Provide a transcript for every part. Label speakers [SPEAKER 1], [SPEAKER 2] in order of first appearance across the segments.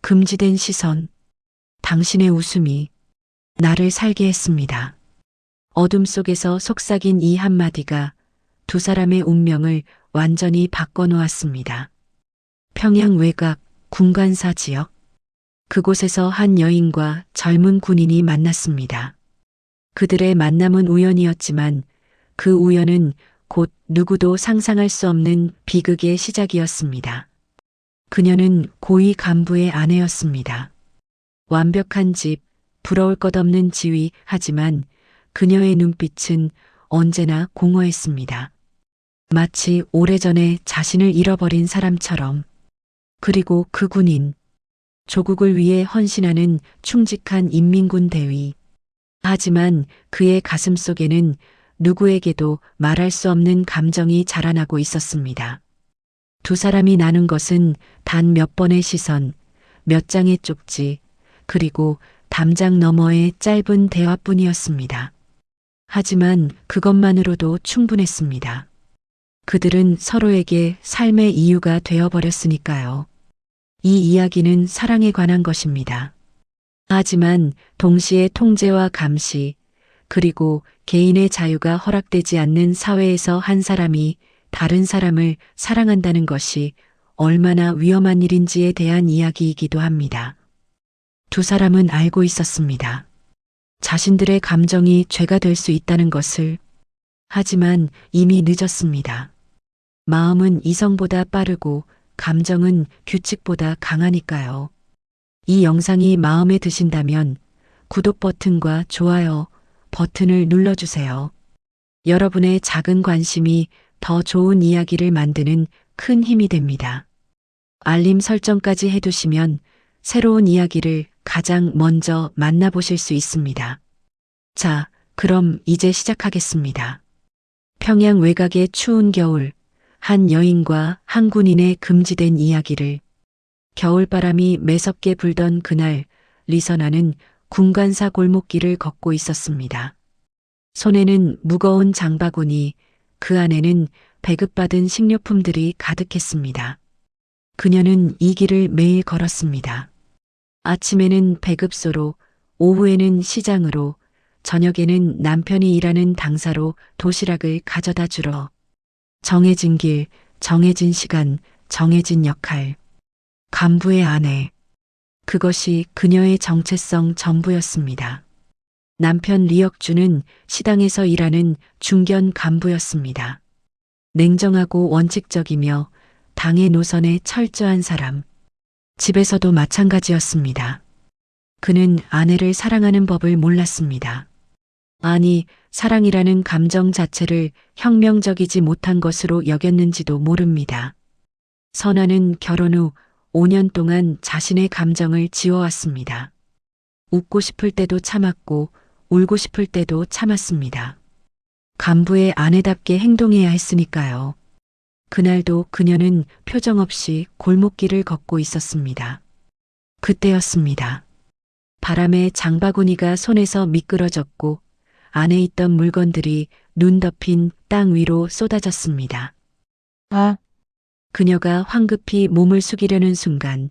[SPEAKER 1] 금지된 시선, 당신의 웃음이 나를 살게 했습니다. 어둠 속에서 속삭인 이 한마디가 두 사람의 운명을 완전히 바꿔놓았습니다. 평양 외곽 군관사 지역. 그곳에서 한 여인과 젊은 군인이 만났습니다. 그들의 만남은 우연이었지만 그 우연은 곧 누구도 상상할 수 없는 비극의 시작이었습니다. 그녀는 고위 간부의 아내였습니다. 완벽한 집, 부러울 것 없는 지위, 하지만 그녀의 눈빛은 언제나 공허했습니다. 마치 오래전에 자신을 잃어버린 사람처럼. 그리고 그 군인, 조국을 위해 헌신하는 충직한 인민군 대위. 하지만 그의 가슴 속에는 누구에게도 말할 수 없는 감정이 자라나고 있었습니다. 두 사람이 나눈 것은 단 몇 번의 시선, 몇 장의 쪽지, 그리고 담장 너머의 짧은 대화뿐이었습니다. 하지만 그것만으로도 충분했습니다. 그들은 서로에게 삶의 이유가 되어버렸으니까요. 이 이야기는 사랑에 관한 것입니다. 하지만 동시에 통제와 감시, 그리고 개인의 자유가 허락되지 않는 사회에서 한 사람이 다른 사람을 사랑한다는 것이 얼마나 위험한 일인지에 대한 이야기이기도 합니다. 두 사람은 알고 있었습니다. 자신들의 감정이 죄가 될 수 있다는 것을. 하지만 이미 늦었습니다. 마음은 이성보다 빠르고 감정은 규칙보다 강하니까요. 이 영상이 마음에 드신다면 구독 버튼과 좋아요 버튼을 눌러주세요. 여러분의 작은 관심이 더 좋은 이야기를 만드는 큰 힘이 됩니다. 알림 설정까지 해두시면 새로운 이야기를 가장 먼저 만나보실 수 있습니다. 자, 그럼 이제 시작하겠습니다. 평양 외곽의 추운 겨울, 한 여인과 한 군인의 금지된 이야기를. 겨울바람이 매섭게 불던 그날, 리선아는 군관사 골목길을 걷고 있었습니다. 손에는 무거운 장바구니, 그 안에는 배급받은 식료품들이 가득했습니다. 그녀는 이 길을 매일 걸었습니다. 아침에는 배급소로, 오후에는 시장으로, 저녁에는 남편이 일하는 당사로 도시락을 가져다 주러. 정해진 길, 정해진 시간, 정해진 역할. 간부의 아내. 그것이 그녀의 정체성 전부였습니다. 남편 리역주는 시당에서 일하는 중견 간부였습니다. 냉정하고 원칙적이며 당의 노선에 철저한 사람. 집에서도 마찬가지였습니다. 그는 아내를 사랑하는 법을 몰랐습니다. 아니, 사랑이라는 감정 자체를 혁명적이지 못한 것으로 여겼는지도 모릅니다. 선아는 결혼 후 5년 동안 자신의 감정을 지워왔습니다. 웃고 싶을 때도 참았고 울고 싶을 때도 참았습니다. 간부의 아내답게 행동해야 했으니까요. 그날도 그녀는 표정 없이 골목길을 걷고 있었습니다. 그때였습니다. 바람에 장바구니가 손에서 미끄러졌고 안에 있던 물건들이 눈 덮인 땅 위로 쏟아졌습니다.
[SPEAKER 2] 아,
[SPEAKER 1] 그녀가 황급히 몸을 숙이려는 순간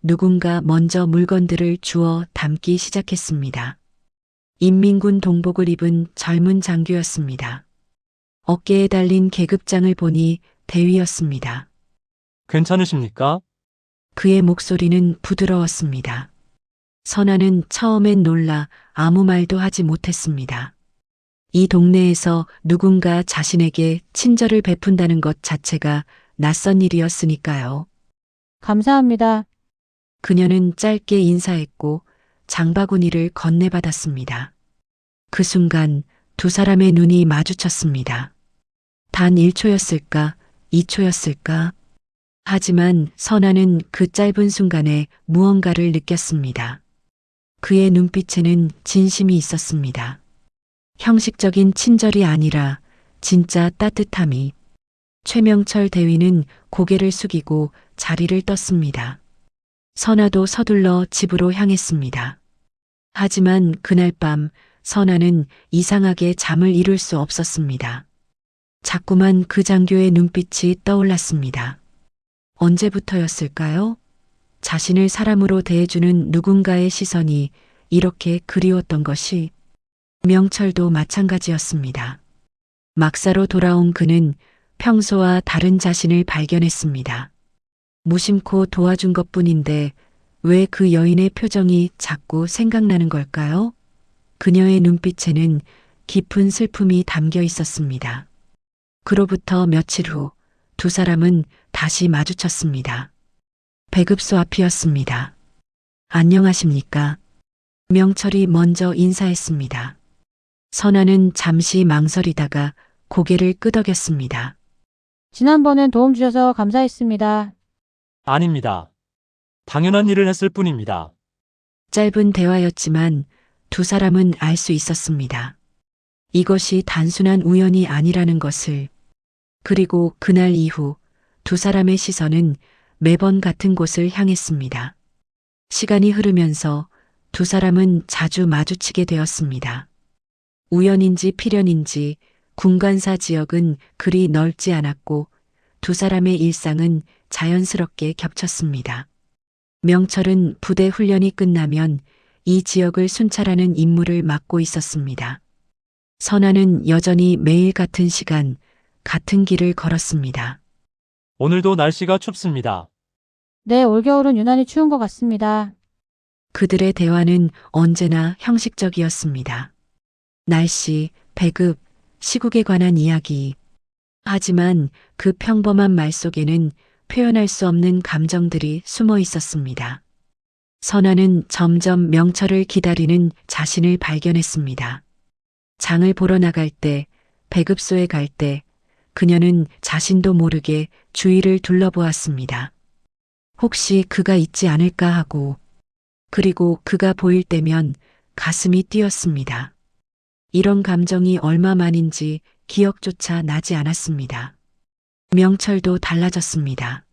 [SPEAKER 1] 누군가 먼저 물건들을 주워 담기 시작했습니다. 인민군 동복을 입은 젊은 장교였습니다. 어깨에 달린 계급장을 보니 대위였습니다.
[SPEAKER 3] 괜찮으십니까?
[SPEAKER 1] 그의 목소리는 부드러웠습니다. 선아는 처음엔 놀라 아무 말도 하지 못했습니다. 이 동네에서 누군가 자신에게 친절을 베푼다는 것 자체가 낯선 일이었으니까요.
[SPEAKER 2] 감사합니다.
[SPEAKER 1] 그녀는 짧게 인사했고 장바구니를 건네받았습니다. 그 순간 두 사람의 눈이 마주쳤습니다. 단 1초였을까, 2초였을까? 하지만 선아는 그 짧은 순간에 무언가를 느꼈습니다. 그의 눈빛에는 진심이 있었습니다. 형식적인 친절이 아니라 진짜 따뜻함이. 최명철 대위는 고개를 숙이고 자리를 떴습니다. 선아도 서둘러 집으로 향했습니다. 하지만 그날 밤 선아는 이상하게 잠을 이룰 수 없었습니다. 자꾸만 그 장교의 눈빛이 떠올랐습니다. 언제부터였을까요? 자신을 사람으로 대해주는 누군가의 시선이 이렇게 그리웠던 것이 명철도 마찬가지였습니다. 막사로 돌아온 그는 평소와 다른 자신을 발견했습니다. 무심코 도와준 것뿐인데 왜 그 여인의 표정이 자꾸 생각나는 걸까요? 그녀의 눈빛에는 깊은 슬픔이 담겨 있었습니다. 그로부터 며칠 후 두 사람은 다시 마주쳤습니다. 배급소 앞이었습니다. 안녕하십니까? 명철이 먼저 인사했습니다. 선아는 잠시 망설이다가 고개를 끄덕였습니다.
[SPEAKER 2] 지난번엔 도움 주셔서 감사했습니다.
[SPEAKER 3] 아닙니다. 당연한 일을 했을 뿐입니다.
[SPEAKER 1] 짧은 대화였지만 두 사람은 알 수 있었습니다. 이것이 단순한 우연이 아니라는 것을. 그리고 그날 이후 두 사람의 시선은 매번 같은 곳을 향했습니다. 시간이 흐르면서 두 사람은 자주 마주치게 되었습니다. 우연인지 필연인지 군관사 지역은 그리 넓지 않았고 두 사람의 일상은 자연스럽게 겹쳤습니다. 명철은 부대 훈련이 끝나면 이 지역을 순찰하는 임무를 맡고 있었습니다. 선아는 여전히 매일 같은 시간, 같은 길을 걸었습니다.
[SPEAKER 3] 오늘도 날씨가 춥습니다.
[SPEAKER 2] 네, 올겨울은 유난히 추운 것 같습니다.
[SPEAKER 1] 그들의 대화는 언제나 형식적이었습니다. 날씨, 배급, 시국에 관한 이야기. 하지만 그 평범한 말 속에는 표현할 수 없는 감정들이 숨어 있었습니다. 선아는 점점 명철을 기다리는 자신을 발견했습니다. 장을 보러 나갈 때, 배급소에 갈 때, 그녀는 자신도 모르게 주위를 둘러보았습니다. 혹시 그가 있지 않을까 하고, 그리고 그가 보일 때면 가슴이 뛰었습니다. 이런 감정이 얼마만인지 기억조차 나지 않았습니다. 명철도 달라졌습니다.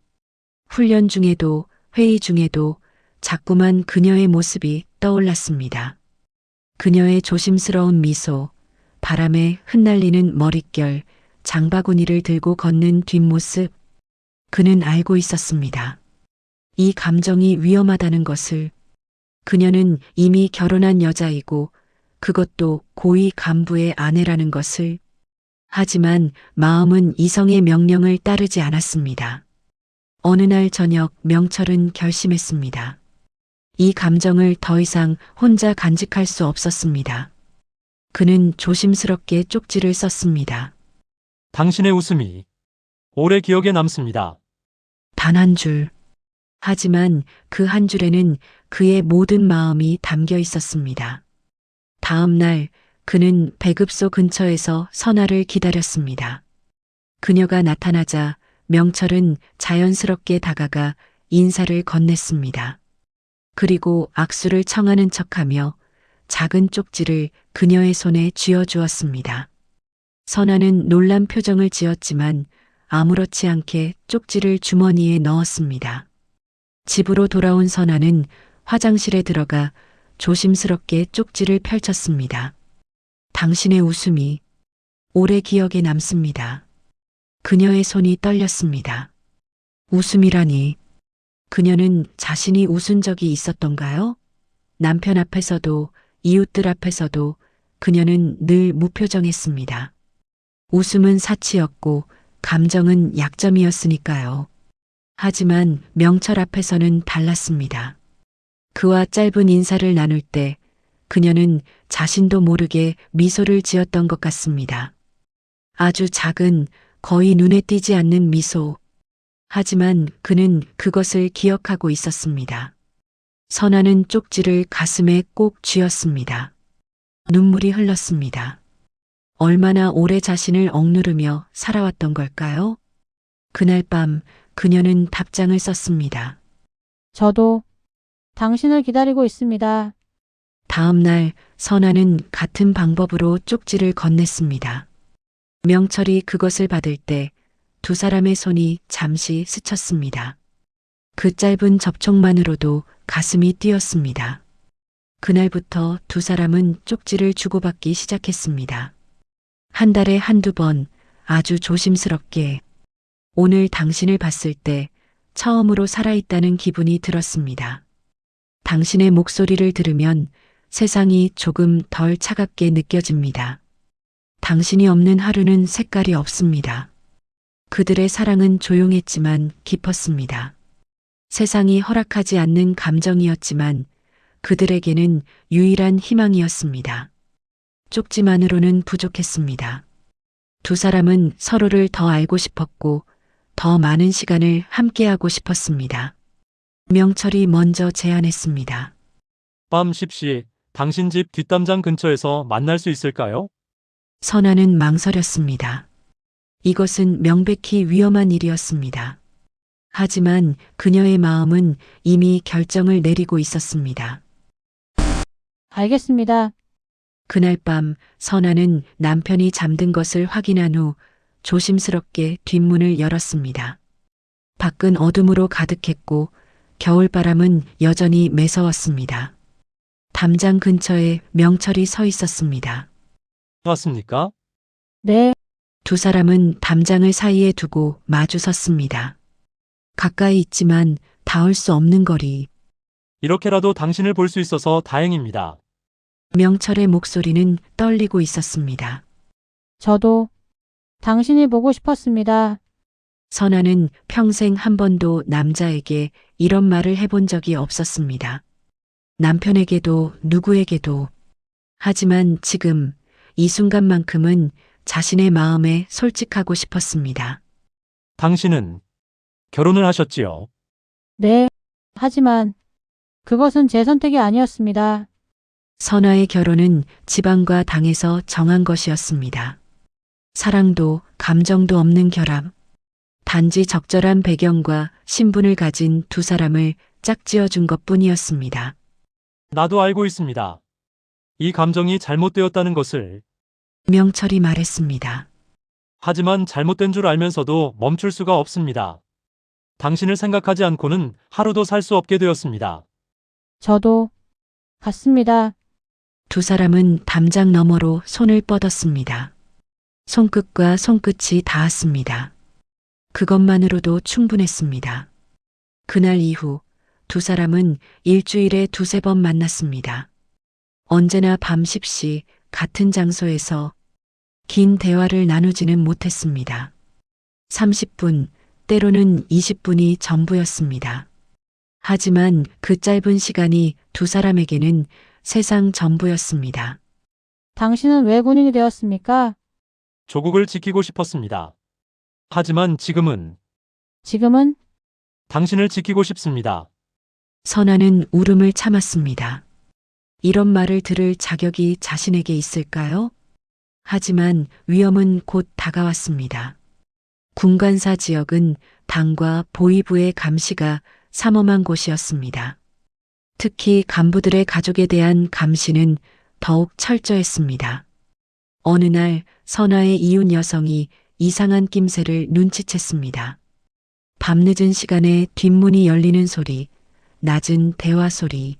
[SPEAKER 1] 훈련 중에도 회의 중에도 자꾸만 그녀의 모습이 떠올랐습니다. 그녀의 조심스러운 미소, 바람에 흩날리는 머릿결, 장바구니를 들고 걷는 뒷모습. 그는 알고 있었습니다. 이 감정이 위험하다는 것을. 그녀는 이미 결혼한 여자이고 그것도 고위 간부의 아내라는 것을. 하지만 마음은 이성의 명령을 따르지 않았습니다. 어느 날 저녁 명철은 결심했습니다. 이 감정을 더 이상 혼자 간직할 수 없었습니다. 그는 조심스럽게 쪽지를 썼습니다.
[SPEAKER 3] 당신의 웃음이 오래 기억에 남습니다.
[SPEAKER 1] 단 한 줄. 하지만 그 한 줄에는 그의 모든 마음이 담겨 있었습니다. 다음 날 그는 배급소 근처에서 선아를 기다렸습니다. 그녀가 나타나자 명철은 자연스럽게 다가가 인사를 건넸습니다. 그리고 악수를 청하는 척하며 작은 쪽지를 그녀의 손에 쥐어주었습니다. 선아는 놀란 표정을 지었지만 아무렇지 않게 쪽지를 주머니에 넣었습니다. 집으로 돌아온 선아는 화장실에 들어가 조심스럽게 쪽지를 펼쳤습니다. 당신의 웃음이 오래 기억에 남습니다. 그녀의 손이 떨렸습니다. 웃음이라니. 그녀는 자신이 웃은 적이 있었던가요? 남편 앞에서도 이웃들 앞에서도 그녀는 늘 무표정했습니다. 웃음은 사치였고 감정은 약점이었으니까요. 하지만 명철 앞에서는 달랐습니다. 그와 짧은 인사를 나눌 때 그녀는 자신도 모르게 미소를 지었던 것 같습니다. 아주 작은, 거의 눈에 띄지 않는 미소. 하지만 그는 그것을 기억하고 있었습니다. 선아는 쪽지를 가슴에 꼭 쥐었습니다. 눈물이 흘렀습니다. 얼마나 오래 자신을 억누르며 살아왔던 걸까요? 그날 밤 그녀는 답장을 썼습니다.
[SPEAKER 2] 저도 당신을 기다리고 있습니다.
[SPEAKER 1] 다음 날 선아는 같은 방법으로 쪽지를 건넸습니다. 명철이 그것을 받을 때 두 사람의 손이 잠시 스쳤습니다. 그 짧은 접촉만으로도 가슴이 뛰었습니다. 그날부터 두 사람은 쪽지를 주고받기 시작했습니다. 한 달에 한두 번 아주 조심스럽게. 오늘 당신을 봤을 때 처음으로 살아있다는 기분이 들었습니다. 당신의 목소리를 들으면 세상이 조금 덜 차갑게 느껴집니다. 당신이 없는 하루는 색깔이 없습니다. 그들의 사랑은 조용했지만 깊었습니다. 세상이 허락하지 않는 감정이었지만 그들에게는 유일한 희망이었습니다. 쪽지만으로는 부족했습니다. 두 사람은 서로를 더 알고 싶었고 더 많은 시간을 함께하고 싶었습니다. 명철이 먼저 제안했습니다.
[SPEAKER 3] 밤 10시 당신 집 뒷담장 근처에서 만날 수 있을까요?
[SPEAKER 1] 선아는 망설였습니다. 이것은 명백히 위험한 일이었습니다. 하지만 그녀의 마음은 이미 결정을 내리고 있었습니다.
[SPEAKER 2] 알겠습니다.
[SPEAKER 1] 그날 밤 선아는 남편이 잠든 것을 확인한 후 조심스럽게 뒷문을 열었습니다. 밖은 어둠으로 가득했고 겨울바람은 여전히 매서웠습니다. 담장 근처에 명철이 서 있었습니다.
[SPEAKER 3] 왔습니까?
[SPEAKER 2] 네,
[SPEAKER 1] 두 사람은 담장을 사이에 두고 마주 섰습니다. 가까이 있지만 닿을 수 없는 거리.
[SPEAKER 3] 이렇게라도 당신을 볼 수 있어서 다행입니다.
[SPEAKER 1] 명철의 목소리는 떨리고 있었습니다.
[SPEAKER 2] 저도 당신이 보고 싶었습니다.
[SPEAKER 1] 선아는 평생 한 번도 남자에게 이런 말을 해본 적이 없었습니다. 남편에게도 누구에게도. 하지만 지금 이 순간만큼은 자신의 마음에 솔직하고 싶었습니다.
[SPEAKER 3] 당신은 결혼을 하셨지요?
[SPEAKER 2] 네, 하지만 그것은 제 선택이 아니었습니다.
[SPEAKER 1] 선아의 결혼은 지방과 당에서 정한 것이었습니다. 사랑도 감정도 없는 결합. 단지 적절한 배경과 신분을 가진 두 사람을 짝지어 준 것뿐이었습니다.
[SPEAKER 3] 나도 알고 있습니다. 이 감정이 잘못되었다는 것을.
[SPEAKER 1] 명철이 말했습니다.
[SPEAKER 3] 하지만 잘못된 줄 알면서도 멈출 수가 없습니다. 당신을 생각하지 않고는 하루도 살 수 없게 되었습니다.
[SPEAKER 2] 저도 같습니다.
[SPEAKER 1] 두 사람은 담장 너머로 손을 뻗었습니다. 손끝과 손끝이 닿았습니다. 그것만으로도 충분했습니다. 그날 이후 두 사람은 일주일에 두세 번 만났습니다. 언제나 밤 10시 같은 장소에서 긴 대화를 나누지는 못했습니다. 30분, 때로는 20분이 전부였습니다. 하지만 그 짧은 시간이 두 사람에게는 세상 전부였습니다.
[SPEAKER 2] 당신은 왜 군인이 되었습니까?
[SPEAKER 3] 조국을 지키고 싶었습니다. 하지만 지금은
[SPEAKER 2] 지금은
[SPEAKER 3] 당신을 지키고 싶습니다.
[SPEAKER 1] 선아는 울음을 참았습니다. 이런 말을 들을 자격이 자신에게 있을까요? 하지만 위험은 곧 다가왔습니다. 군관사 지역은 당과 보위부의 감시가 삼엄한 곳이었습니다. 특히 간부들의 가족에 대한 감시는 더욱 철저했습니다. 어느 날 선아의 이웃 여성이 이상한 낌새를 눈치챘습니다. 밤늦은 시간에 뒷문이 열리는 소리, 낮은 대화 소리.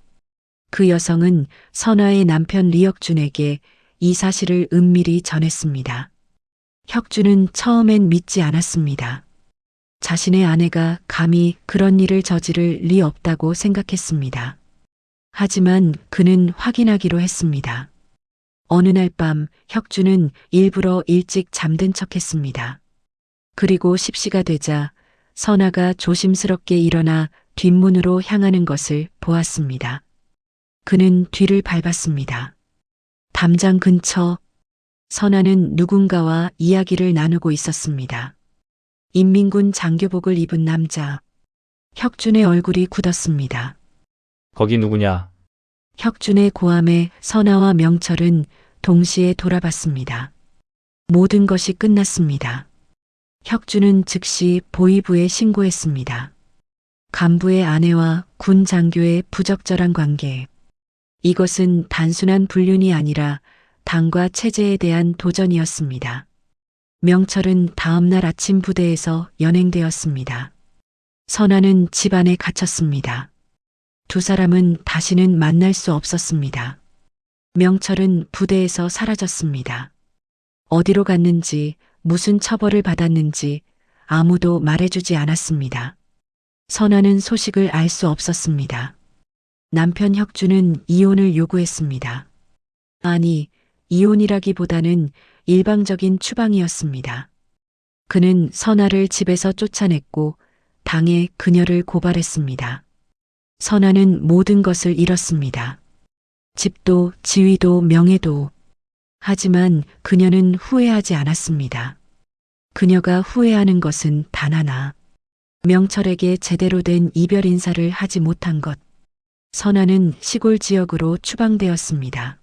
[SPEAKER 1] 그 여성은 선아의 남편 리혁준에게 이 사실을 은밀히 전했습니다. 혁준은 처음엔 믿지 않았습니다. 자신의 아내가 감히 그런 일을 저지를 리 없다고 생각했습니다. 하지만 그는 확인하기로 했습니다. 어느 날 밤 혁준은 일부러 일찍 잠든 척했습니다. 그리고 10시가 되자 선아가 조심스럽게 일어나 뒷문으로 향하는 것을 보았습니다. 그는 뒤를 밟았습니다. 담장 근처 선아는 누군가와 이야기를 나누고 있었습니다. 인민군 장교복을 입은 남자. 혁준의 얼굴이 굳었습니다.
[SPEAKER 4] 거기 누구냐?
[SPEAKER 1] 혁준의 고함에 선아와 명철은 동시에 돌아봤습니다. 모든 것이 끝났습니다. 혁준은 즉시 보위부에 신고했습니다. 간부의 아내와 군 장교의 부적절한 관계. 이것은 단순한 불륜이 아니라 당과 체제에 대한 도전이었습니다. 명철은 다음날 아침 부대에서 연행되었습니다. 선아는 집안에 갇혔습니다. 두 사람은 다시는 만날 수 없었습니다. 명철은 부대에서 사라졌습니다. 어디로 갔는지, 무슨 처벌을 받았는지 아무도 말해주지 않았습니다. 선아는 소식을 알 수 없었습니다. 남편 혁주는 이혼을 요구했습니다. 아니, 이혼이라기보다는 일방적인 추방이었습니다. 그는 선아를 집에서 쫓아냈고 당해 그녀를 고발했습니다. 선아는 모든 것을 잃었습니다. 집도, 지위도, 명예도. 하지만 그녀는 후회하지 않았습니다. 그녀가 후회하는 것은 단 하나. 명철에게 제대로 된 이별 인사를 하지 못한 것. 선아는 시골 지역으로 추방되었습니다.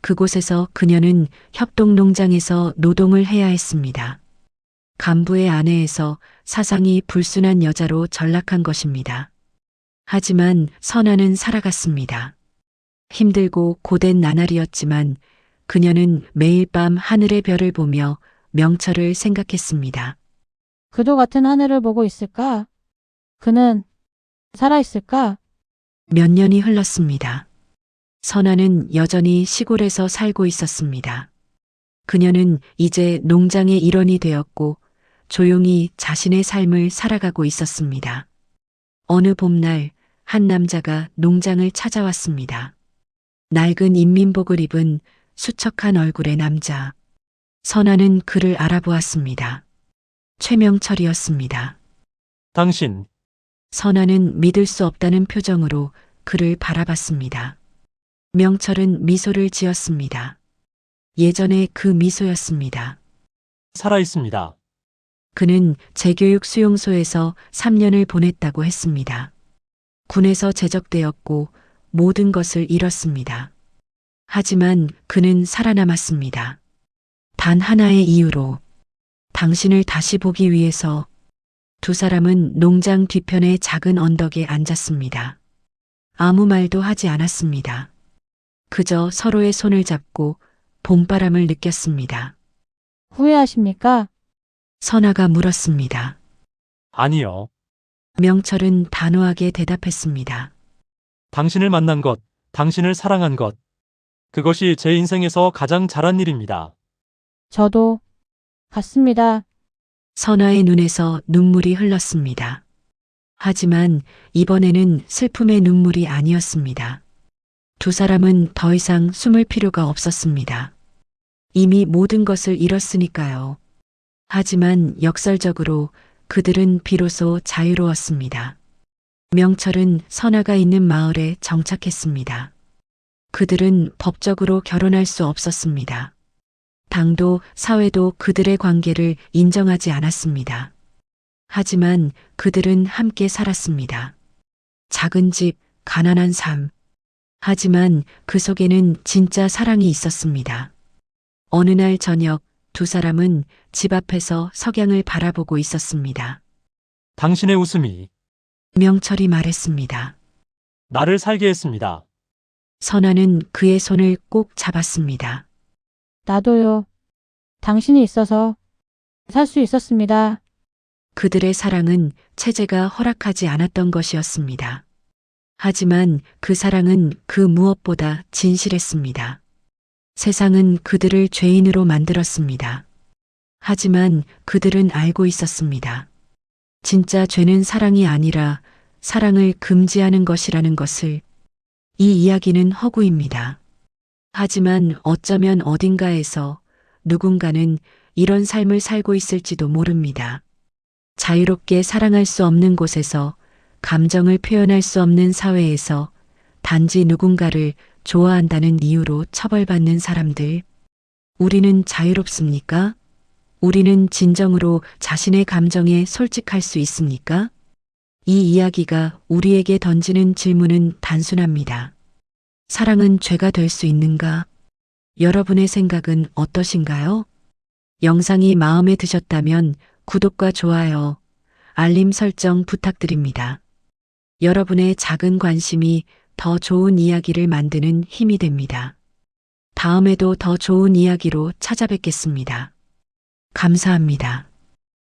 [SPEAKER 1] 그곳에서 그녀는 협동농장에서 노동을 해야 했습니다. 간부의 아내에서 사상이 불순한 여자로 전락한 것입니다. 하지만 선아는 살아갔습니다. 힘들고 고된 나날이었지만 그녀는 매일 밤 하늘의 별을 보며 명철을 생각했습니다.
[SPEAKER 2] 그도 같은 하늘을 보고 있을까? 그는 살아있을까?
[SPEAKER 1] 몇 년이 흘렀습니다. 선아는 여전히 시골에서 살고 있었습니다. 그녀는 이제 농장의 일원이 되었고 조용히 자신의 삶을 살아가고 있었습니다. 어느 봄날 한 남자가 농장을 찾아왔습니다. 낡은 인민복을 입은 수척한 얼굴의 남자. 선아는 그를 알아보았습니다. 최명철이었습니다.
[SPEAKER 3] 당신,
[SPEAKER 1] 선아는 믿을 수 없다는 표정으로 그를 바라봤습니다. 명철은 미소를 지었습니다. 예전의 그 미소였습니다.
[SPEAKER 3] 살아있습니다.
[SPEAKER 1] 그는 재교육 수용소에서 3년을 보냈다고 했습니다. 군에서 제적되었고 모든 것을 잃었습니다. 하지만 그는 살아남았습니다. 단 하나의 이유로. 당신을 다시 보기 위해서. 두 사람은 농장 뒤편의 작은 언덕에 앉았습니다. 아무 말도 하지 않았습니다. 그저 서로의 손을 잡고 봄바람을 느꼈습니다.
[SPEAKER 2] 후회하십니까?
[SPEAKER 1] 선아가 물었습니다.
[SPEAKER 3] 아니요.
[SPEAKER 1] 명철은 단호하게 대답했습니다.
[SPEAKER 3] 당신을 만난 것, 당신을 사랑한 것. 그것이 제 인생에서 가장 잘한 일입니다.
[SPEAKER 2] 저도 같습니다.
[SPEAKER 1] 선아의 눈에서 눈물이 흘렀습니다. 하지만 이번에는 슬픔의 눈물이 아니었습니다. 두 사람은 더 이상 숨을 필요가 없었습니다. 이미 모든 것을 잃었으니까요. 하지만 역설적으로 그들은 비로소 자유로웠습니다. 명철은 선아가 있는 마을에 정착했습니다. 그들은 법적으로 결혼할 수 없었습니다. 당도 사회도 그들의 관계를 인정하지 않았습니다. 하지만 그들은 함께 살았습니다. 작은 집, 가난한 삶. 하지만 그 속에는 진짜 사랑이 있었습니다. 어느 날 저녁 두 사람은 집 앞에서 석양을 바라보고 있었습니다.
[SPEAKER 3] 당신의 웃음이
[SPEAKER 1] 명철이 말했습니다.
[SPEAKER 3] 나를 살게 했습니다.
[SPEAKER 1] 선아는 그의 손을 꼭 잡았습니다.
[SPEAKER 2] 나도요. 당신이 있어서 살 수 있었습니다.
[SPEAKER 1] 그들의 사랑은 체제가 허락하지 않았던 것이었습니다. 하지만 그 사랑은 그 무엇보다 진실했습니다. 세상은 그들을 죄인으로 만들었습니다. 하지만 그들은 알고 있었습니다. 진짜 죄는 사랑이 아니라 사랑을 금지하는 것이라는 것을. 이 이야기는 허구입니다. 하지만 어쩌면 어딘가에서 누군가는 이런 삶을 살고 있을지도 모릅니다. 자유롭게 사랑할 수 없는 곳에서, 감정을 표현할 수 없는 사회에서 단지 누군가를 좋아한다는 이유로 처벌받는 사람들. 우리는 자유롭습니까? 우리는 진정으로 자신의 감정에 솔직할 수 있습니까? 이 이야기가 우리에게 던지는 질문은 단순합니다. 사랑은 죄가 될 수 있는가? 여러분의 생각은 어떠신가요? 영상이 마음에 드셨다면 구독과 좋아요, 알림 설정 부탁드립니다. 여러분의 작은 관심이 더 좋은 이야기를 만드는 힘이 됩니다. 다음에도 더 좋은 이야기로 찾아뵙겠습니다. 감사합니다.